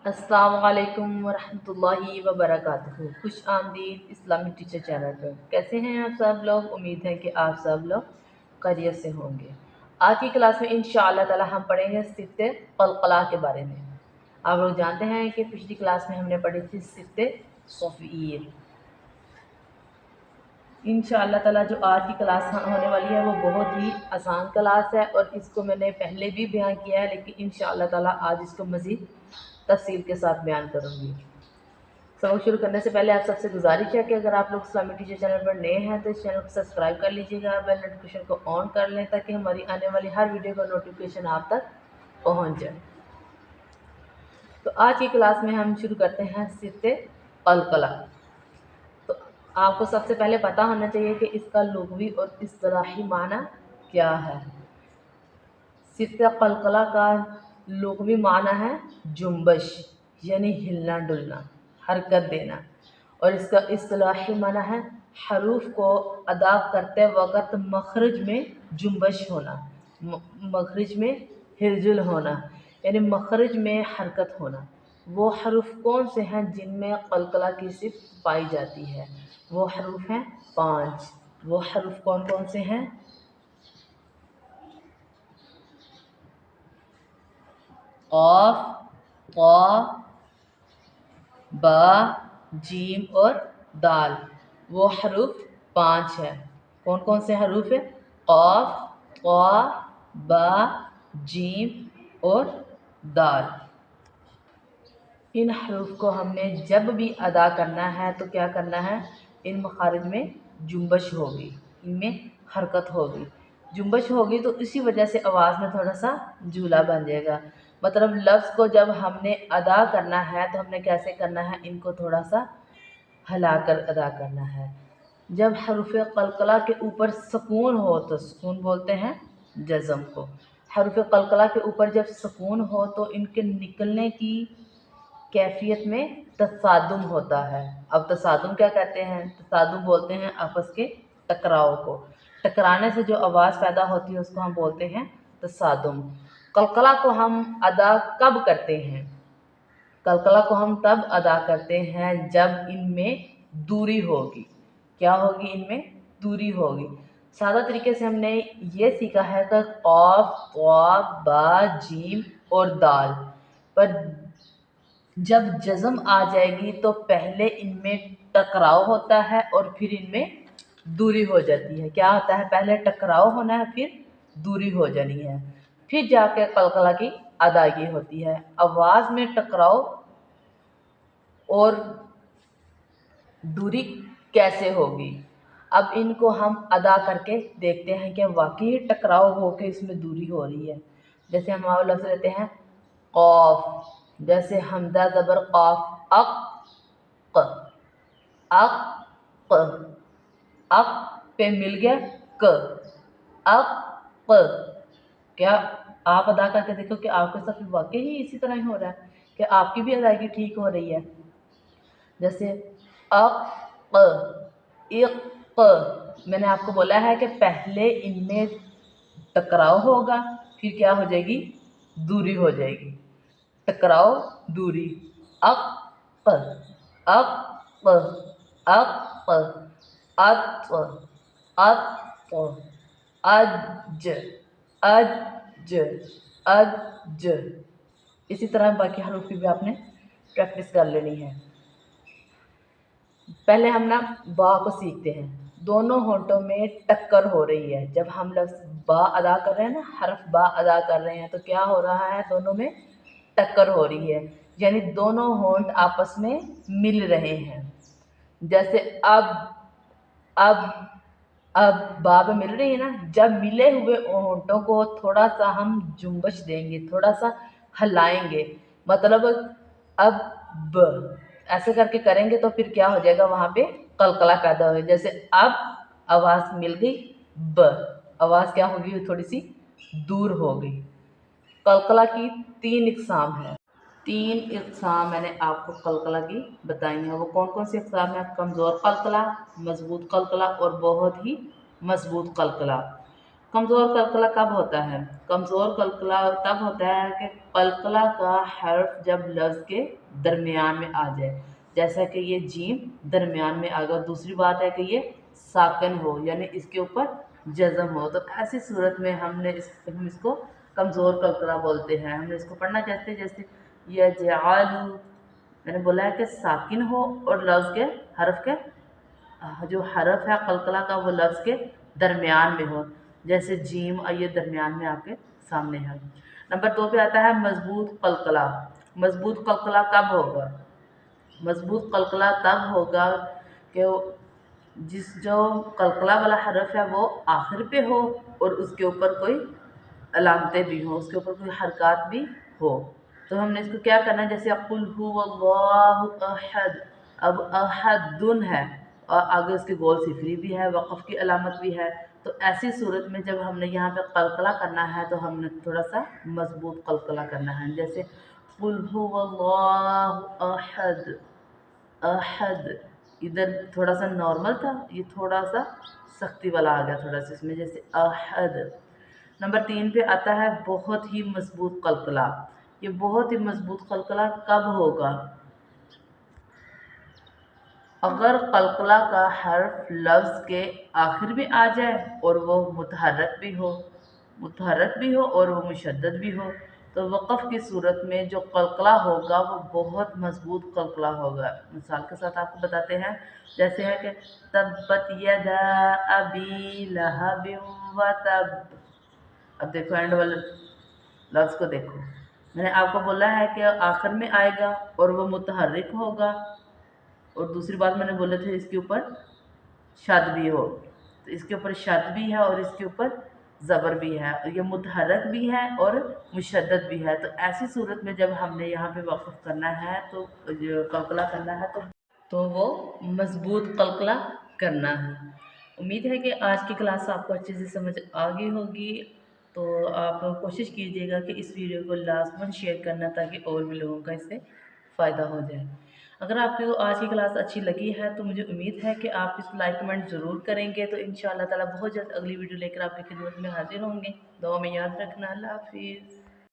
अस्सलाम वालेकुम वरहमतुल्लाहि वबरकातुहू। खुश आमदीद इस्लामिक टीचर चैनल पर। कैसे हैं आप सब लोग? उम्मीद है कि आप सब लोग खैरियत से होंगे। आज की क्लास में इंशाअल्लाह ताला हम पढ़ेंगे सित्ते क़लक़ला के बारे में। आप लोग जानते हैं कि पिछली क्लास में हमने पढ़ी थी सित्ते सफ़ीर। इंशाअल्लाह ताला जो आज की क्लास होने वाली है वो बहुत ही आसान क्लास है और इसको मैंने पहले भी बयान किया है, लेकिन इंशाअल्लाह ताला आज इसको मज़ीद तफसील के साथ बयान करूँगी। सबक शुरू करने से पहले आप सबसे गुजारिश है कि अगर आप लोग इस्लामिक टीचर चैनल पर नए हैं तो इस चैनल को सब्सक्राइब कर लीजिएगा, बेल नोटिफिकेशन को ऑन कर लें ताकि हमारी आने वाली हर वीडियो का नोटिफिकेशन आप तक पहुंच जाए। तो आज की क्लास में हम शुरू करते हैं सित्ते क़लक़ला। तो आपको सबसे पहले पता होना चाहिए कि इसका लुग़वी और इस्तिलाही माना क्या है। सित्ते क़लक़ला का लुग़वी माना है जुम्बश, यानी हिलना डुलना, हरकत देना, और इसका इस्तिलाही माना है हरूफ को अदा करते वक़्त मखरज में जुम्बश होना, मखरज में हिलजुल होना, यानी मखरज में हरकत होना। वो हरूफ कौन से हैं जिनमें क़लक़ला की सिफ़त पाई जाती है? वो हरूफ हैं 5। वो हरूफ कौन कौन से हैं? क़ाफ़, क़ा, बा, जीम और दाल। वो हरूफ 5 है। कौन कौन से हरूफ है? क़ाफ़, क़ा, बा, जीम और दाल। इन हरूफ को हमने जब भी अदा करना है तो क्या करना है? इन मखारिज में जुम्बश होगी, इनमें हरकत होगी। जुम्बश होगी तो इसी वजह से आवाज़ में थोड़ा सा झूला बन जाएगा। मतलब लफ्ज़ को जब हमने अदा करना है तो हमने कैसे करना है? इनको थोड़ा सा हिलाकर अदा करना है। जब हरूफ क़लक़ला के ऊपर सुकून हो तो सुकून बोलते हैं जज़म को। हरूफ क़लक़ला के ऊपर जब सुकून हो तो इनके निकलने की कैफियत में तसादुम होता है। अब तसादुम क्या कहते हैं? तसादुम बोलते हैं आपस के टकराव को। टकराने से जो आवाज़ पैदा होती है उसको हम बोलते हैं तसादुम। क़लक़ला को हम अदा कब करते हैं? क़लक़ला को हम तब अदा करते हैं जब इनमें दूरी होगी। क्या होगी? इनमें दूरी होगी। सादा तरीके से हमने ये सीखा है कि क़ाफ़, क़ा, बा, जीम और दाल पर जब जज़म आ जाएगी तो पहले इनमें टकराव होता है और फिर इनमें दूरी हो जाती है। क्या होता है? पहले टकराव होना है, फिर दूरी हो जानी है, फिर जाके क़लक़ला की अदायगी होती है। आवाज़ में टकराव और दूरी कैसे होगी? अब इनको हम अदा करके देखते हैं कि वाकई टकराव हो के इसमें दूरी हो रही है। जैसे हम लफ्ज़ लेते हैं क़ाफ़, जैसे हमज़ा ज़बर क़ाफ़, अक़, अक़, अक़ पे मिल गया क, अक़। क्या आप अदा करके देखो कि आपके साथ वाकई ही इसी तरह ही हो रहा है, कि आपकी भी अदायगी ठीक हो रही है। जैसे अक़, इक़, मैंने आपको बोला है कि पहले इनमें टकराव होगा, फिर क्या हो जाएगी? दूरी हो जाएगी। टकराव, दूरी। अक़, अक़, अक़, अत, अत, अज, अज, अज। इसी तरह बाकी हरूफ की भी आपने प्रैक्टिस कर लेनी है। पहले हम ना बा को सीखते हैं। दोनों होंठों में टक्कर हो रही है। जब हम लफ्ज़ बा अदा कर रहे हैं ना, हर्फ बा अदा कर रहे हैं तो क्या हो रहा है? दोनों में टक्कर हो रही है, यानी दोनों होंठ आपस में मिल रहे हैं। जैसे अब बा पे मिल रही है ना, जब मिले हुए होंठों को थोड़ा सा हम जुम्बश देंगे, थोड़ा सा हिलाएंगे, मतलब अब ब ऐसे करके करेंगे तो फिर क्या हो जाएगा? वहाँ पे क़लक़ला पैदा हो। जैसे अब आवाज़ मिल गई ब, आवाज़ क्या होगी? थोड़ी सी दूर हो गई। क़लक़ला की 3 इक़साम है। 3 इक़साम मैंने आपको क़लक़ला की बताई हैं। वो कौन कौन सी इक़साम है? कमज़ोर क़लक़ला, मज़बूत क़लक़ला और बहुत ही मज़बूत क़लक़ला। कमज़ोर कलकला कब होता है? कमज़ोर कलकला तब होता है कि कलकला का हर्फ जब लफ्ज़ के दरमियान में आ जाए, जैसा कि ये जीम दरमियान में आ गया। दूसरी बात है कि ये साकिन हो, यानी इसके ऊपर जज़म हो, तो ऐसी सूरत में हम इसको कमज़ोर कलकला बोलते हैं। हमने इसको पढ़ना चाहते हैं जैसे यजअलु, मैंने बोला है कि साकिन हो और लफ्ज़ के हर्फ के जो हरफ है कलकला का वो लफ्ज़ के दरमियान में हो, जैसे जीम ये दरमियान में आपके सामने है। नंबर 2 पे आता है मज़बूत कलकला। मज़बूत कलकला कब होगा? मज़बूत कलकला तब होगा कि जो कलकला वाला हरफ है वो आखिर पे हो और उसके ऊपर कोई अलामतें भी हों, उसके ऊपर कोई हरकत भी हो। तो हमने इसको क्या करना है, जैसे कुल हुवल्लाहु अहद, अब अहदुन है और आगे उसके गोल सिफरी भी है, वक़फ़ की अलामत भी है। तो ऐसी सूरत में जब हमने यहाँ पे कलकला करना है तो हमने थोड़ा सा मज़बूत कलकला करना है, जैसे कुल हुवल्लाहु अहद, अहद। इधर थोड़ा सा नॉर्मल था, ये थोड़ा सा सख्ती वाला आ गया थोड़ा सा इसमें, जैसे अहद। नंबर 3 पे आता है बहुत ही मजबूत कलकला। ये बहुत ही मजबूत कलकला कब होगा? अगर कलकला का हर्फ लफ्ज़ के आखिर में आ जाए और वो मुतहर्रक भी हो और वो मुशद्दद भी हो, तो वक़फ़ की सूरत में जो कलकला होगा वो बहुत मज़बूत कलकला होगा। मिसाल के साथ आपको बताते हैं, जैसे है कि तब्बत यदा अबी लहबिन व तब। अब देखो एंड वाले लफ्ज़ को देखो, मैंने आपको बोला है कि आखिर में आएगा और वो मुतहर्रिक होगा, और दूसरी बात मैंने बोले थे इसके ऊपर शद भी हो, तो इसके ऊपर शद भी है और इसके ऊपर ज़बर भी है, और ये मुतहर्रक भी है और मुशद्दद भी है। तो ऐसी सूरत में जब हमने यहाँ पे वक़फ़ करना है तो जो कलकला करना है तो वो मज़बूत कलकला करना है। उम्मीद है कि आज की क्लास आपको अच्छे से समझ आ गई होगी। तो आप कोशिश कीजिएगा कि इस वीडियो को लाज़िमन शेयर करना, ताकि और भी लोगों का इससे फ़ायदा हो जाए। अगर आपको आज की क्लास अच्छी लगी है तो मुझे उम्मीद है कि आप इसको लाइक कमेंट ज़रूर करेंगे। तो इंशाअल्लाह ताला बहुत जल्द अगली वीडियो लेकर आपकी खिदमत में हाज़िर होंगे। दुआ में याद रखना। अल्लाह हाफ़िज़।